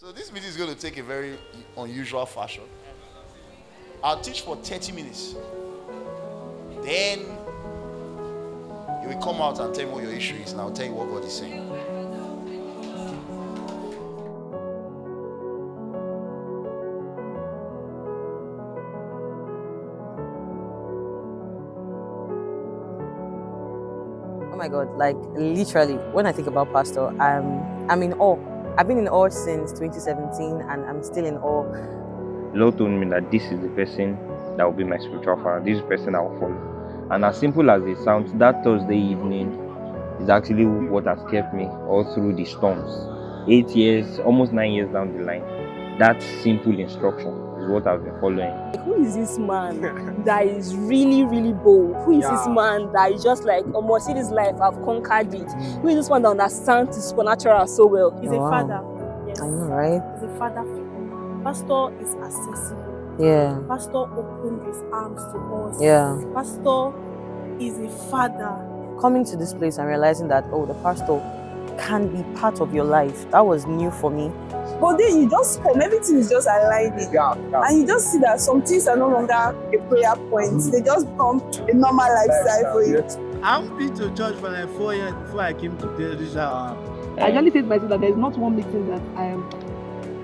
So this meeting is going to take a very unusual fashion. I'll teach for 30 minutes. Then you will come out and tell me what your issue is, and I'll tell you what God is saying. Oh my God, like literally, when I think about Pastor, I'm in awe. I've been in awe since 2017 and I'm still in awe. The Lord told me that this is the person that will be my spiritual father. This is the person I will follow. And as simple as it sounds, that Thursday evening is actually what has kept me all through the storms. 8 years, almost 9 years down the line. That simple instruction is what I've been following. Who is this man that is really, really bold? Who is this man that is just like, almost see this life, I've conquered it? Who is this one that understands the supernatural so well? He's Wow. a father. Yes. I know, right? He's a father figure. Pastor is accessible. Yeah. Pastor opened his arms to us. Yeah. Pastor is a father. Coming to this place and realizing that, oh, the pastor can be part of your life, that was new for me. But then you just come, everything is just aligning. And you just see that some things are no longer a prayer point. They just become a normal lifestyle for you. I've been to church for like 4 years before I came to this. I usually say to myself that there's not one meeting that I am.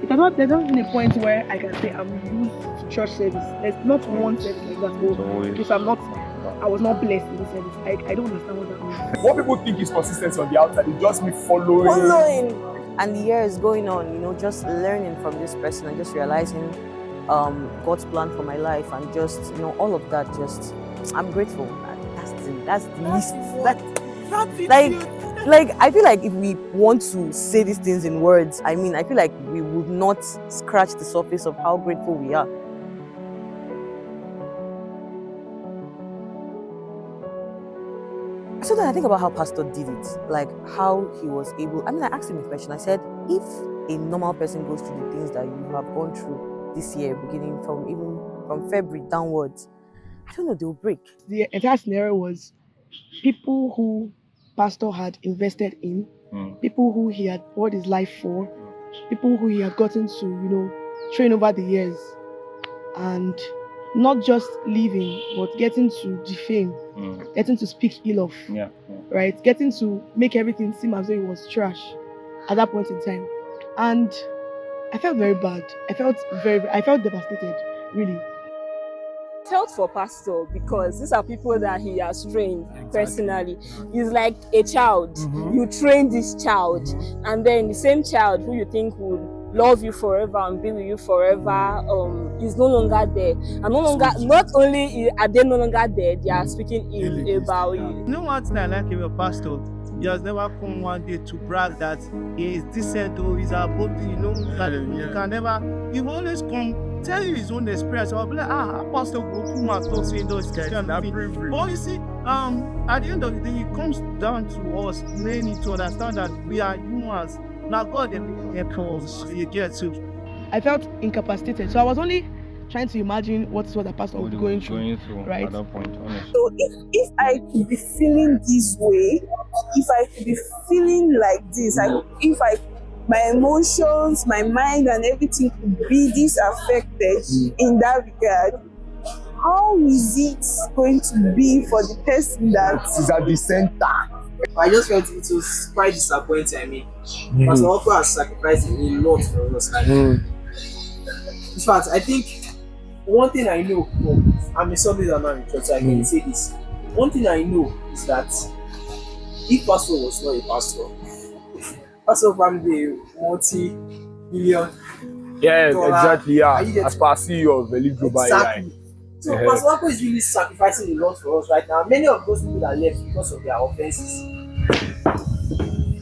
There's not been a point where I can say I'm used to church service. There's not one service like that. Because I was not blessed in this service. I don't understand what that means. What people think is consistency on the outside, it's just me following. And the year is going on, just learning from this person and just realizing God's plan for my life and just, all of that, I'm grateful. That's the least. Like, I feel like if we want to say these things in words, I feel like we would not scratch the surface of how grateful we are. So then I think about how Pastor did it, like how he was able. I asked him a question. I said, if a normal person goes through the things that you have gone through this year, beginning from February downwards, I don't know, they'll break. The entire scenario was people who Pastor had invested in, people who he had poured his life for, people who he had gotten to, train over the years, and not just leaving, but getting to defame, getting to speak ill of, right? Getting to make everything seem as though it was trash at that point in time. And I felt very bad. I felt devastated, really. I felt for Pastor because these are people that he has trained personally. He's like a child. You train this child, and then the same child who you think would love you forever and be with you forever is no longer there. And not only are they no longer there, they are speaking ill about you. You know one thing I like about Pastor? He has never come one day to brag that he is decent or he's above you, that you can never. He will always come tell you his own experience. I'll be like, Pastor will put my thoughts in those kind of things. But you see, at the end of the day, it comes down to us learning to understand that we are humans. Now God help us. You get to. I felt incapacitated, so I was only trying to imagine what the pastor was going through, right? At that point, honestly. So if I could be feeling this way, if I could be feeling like this, my emotions, my mind and everything could be this affected in that regard, how is it going to be for the person that is at the center? I just felt it was quite disappointing. Pastor Oko has sacrificed a lot for us. In fact, I think one thing I know, I'm a Sunday man in church, so I can say this. One thing I know is that if Pastor was not a pastor, Pastor from the multi-billion. Yes, exactly. Yeah, as per CEO of Elite Global AI. So Pastor Oko is really sacrificing a lot for us right now. Many of those people that left because of their offenses,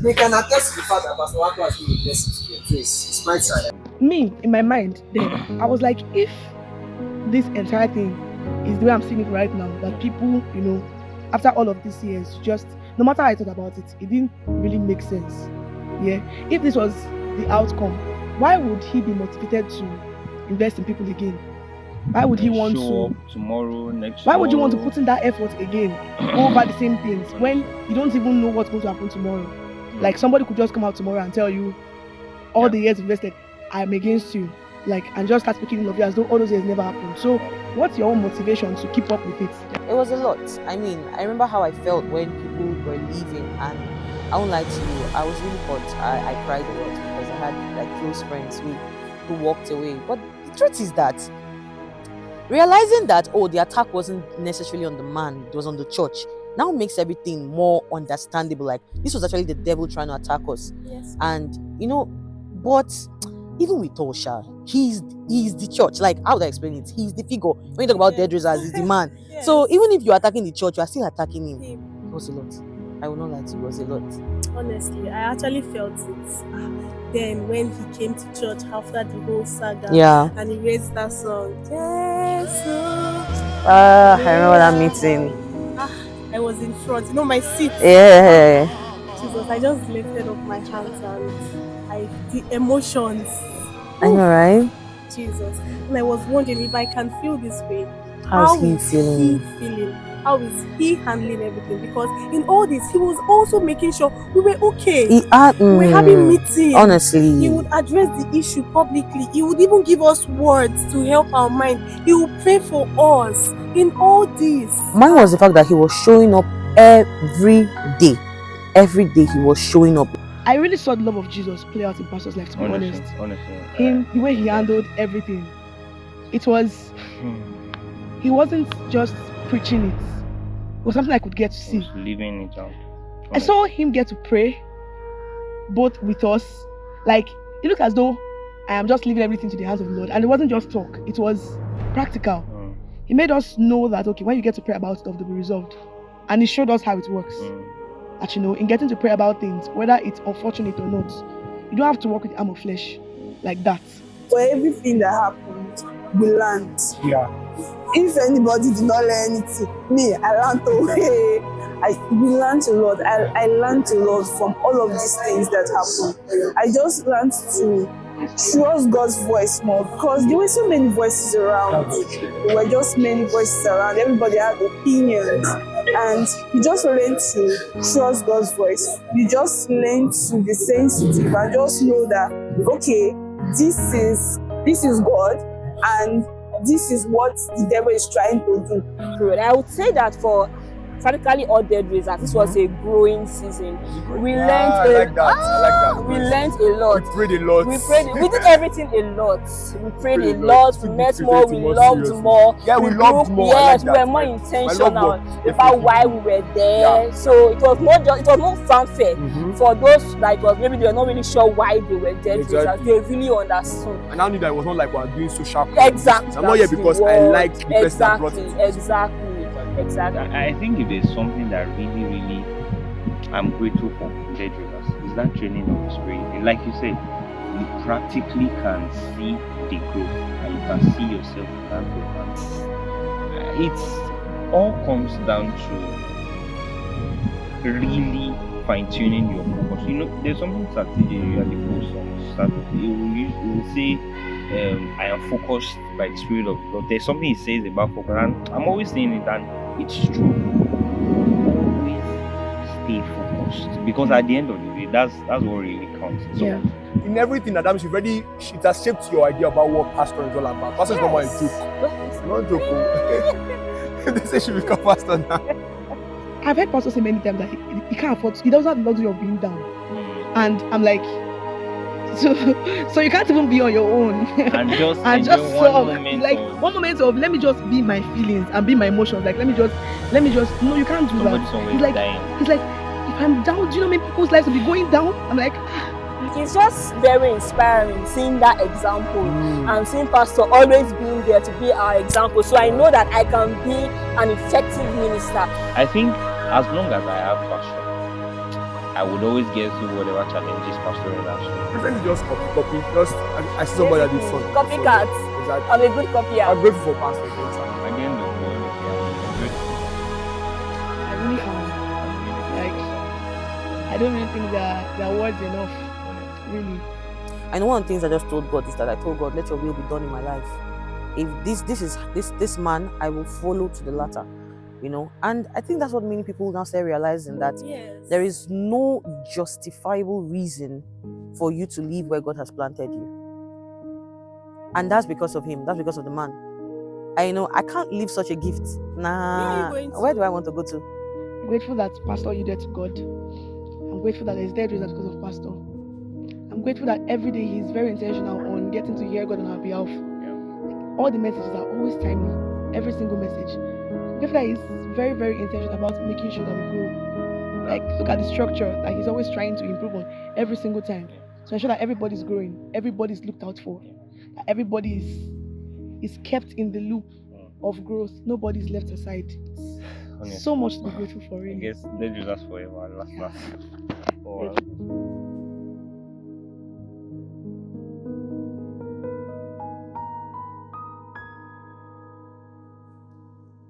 they can attest to the fact that Pastor Oko has been a blessing to their place. It's quite sad. Me, in my mind, then I was like, if this entire thing is the way I'm seeing it right now, that people, after all of these years, just no matter how I thought about it, it didn't really make sense. Yeah. If this was the outcome, why would he be motivated to invest in people again? Why would he want to tomorrow, next? Why would you want to put in that effort again over the same things when you don't even know what's going to happen tomorrow? Like somebody could just come out tomorrow and tell you all the years invested. I'm against you, like, and just start speaking ill of you as though all those years never happened. So what's your own motivation to keep up with it? It was a lot. I mean, I remember how I felt when people were leaving, and I won't lie to you, I was really hurt. I cried a lot because I had like close friends who walked away. But the truth is that realizing that, oh, the attack wasn't necessarily on the man, it was on the church, now makes everything more understandable. Like, this was actually the devil trying to attack us. Yes. And, you know, but even with Tosha, he's the church. Like, how would I explain it? He's the figure. When you talk about dead raisers, he's the man. Yes. So even if you're attacking the church, you are still attacking him. It was a lot. I will not lie to you, it was a lot. Honestly, I actually felt it. Then when he came to church after the whole saga, Yeah. and he raised that song, Jesus. I remember that meeting. I was in front, you know, my seat. Yeah. Jesus, I just lifted up my hands and the emotions. I know, right? Jesus. And I was wondering if I can feel this way. How's he feeling? How is he handling everything? Because in all this, he was also making sure we were okay. We were having meetings. Honestly. He would address the issue publicly. He would even give us words to help our mind. He would pray for us in all this. Mine was the fact that he was showing up every day. Every day he was showing up. I really saw the love of Jesus play out in Pastor's life, to be honest. Honestly. Him, the way he handled everything. It was, he wasn't just preaching it. It was something I could get to see. Living it out. I saw him get to pray, both with us. Like, it looked as though I am just leaving everything to the hands of the Lord. And it wasn't just talk, it was practical. He made us know that, okay, when you get to pray about stuff, they'll be resolved. And he showed us how it works. That, you know, in getting to pray about things, whether it's unfortunate or not, you don't have to work with the arm of flesh like that. For everything that happened, we learned. Yeah. If anybody did not learn anything, me, I learned we learned a lot. I learned a lot from all of these things that happened. I just learned to trust God's voice more, because there were so many voices around. There were just many voices around. Everybody had opinions. And you just learn to trust God's voice. You just learn to be sensitive and just know that, okay, this is God, and this is what the devil is trying to do. I would say that for practically all dead raisers, this was a growing season. We learned I like that. We learned a lot. We prayed a lot. We did everything a lot. We prayed a lot. We met more. We loved more. Yeah, we loved more. Yes, we were more intentional about why we were there. Yeah. So it was not fanfare for those like maybe they were not really sure why they were dead raisers. They really understood. And I knew that it was not like we were doing social. Exactly. I'm not here because I liked the person that brought it. Exactly. I think if there's something that really I'm grateful for dead raisers is that training of the spirit. Like you said, you practically can see the growth and you can see yourself in that growth. And it all comes down to really fine-tuning your focus. You know, there's something strategic at the post on Saturday. It will say, I am focused by the Spirit of God. There's something he says about focus, and I'm always saying it, and it's true. Always stay focused, because at the end of the day, that's what really counts. So, yeah. In everything, Adam, it has shaped your idea about what pastor is all about. Pastor is not my joke. It's not a joke. They say she become pastor now. I've heard pastors say many times that he can't afford. He doesn't have the luxury of being down, and I'm like, so you can't even be on your own and just one moment of let me just be my feelings and be my emotions. Like let me just no, you can't do that. He's like, if I'm down, do you know many people's lives will be going down? I'm like, it's just very inspiring seeing that example and seeing Pastor always being there to be our example. So I know that I can be an effective minister. I think as long as I have passion, I would always get through whatever challenges Pastor has. Precisely just copy. Just I see somebody that did fun. Copycat. Exactly. I'm a good copycat. I'm grateful for Pastor. At the end of the day, I'm grateful. I really am. Like, I don't really think that there are words enough. Really. I know one of the things I just told God is that I told God, let your will be done in my life. If this man, I will follow to the latter. You know, and I think that's what many people now start realizing, that there is no justifiable reason for you to leave where God has planted you. And that's because of him. That's because of the man. I can't leave such a gift. Nah. Where do I want to go to? I'm grateful that Pastor yielded to God. I'm grateful that there's dead results because of Pastor. I'm grateful that every day he's very intentional on getting to hear God on our behalf. All the messages are always timely. Every single message. I'm grateful that he's very, very intentional about making sure that we grow. Like, look at the structure that he's always trying to improve on every single time. So ensure that everybody's growing, everybody's looked out for, that everybody is kept in the loop of growth. Nobody's left aside. Honestly. So much to be grateful for, really. I guess let's do that forever. Last.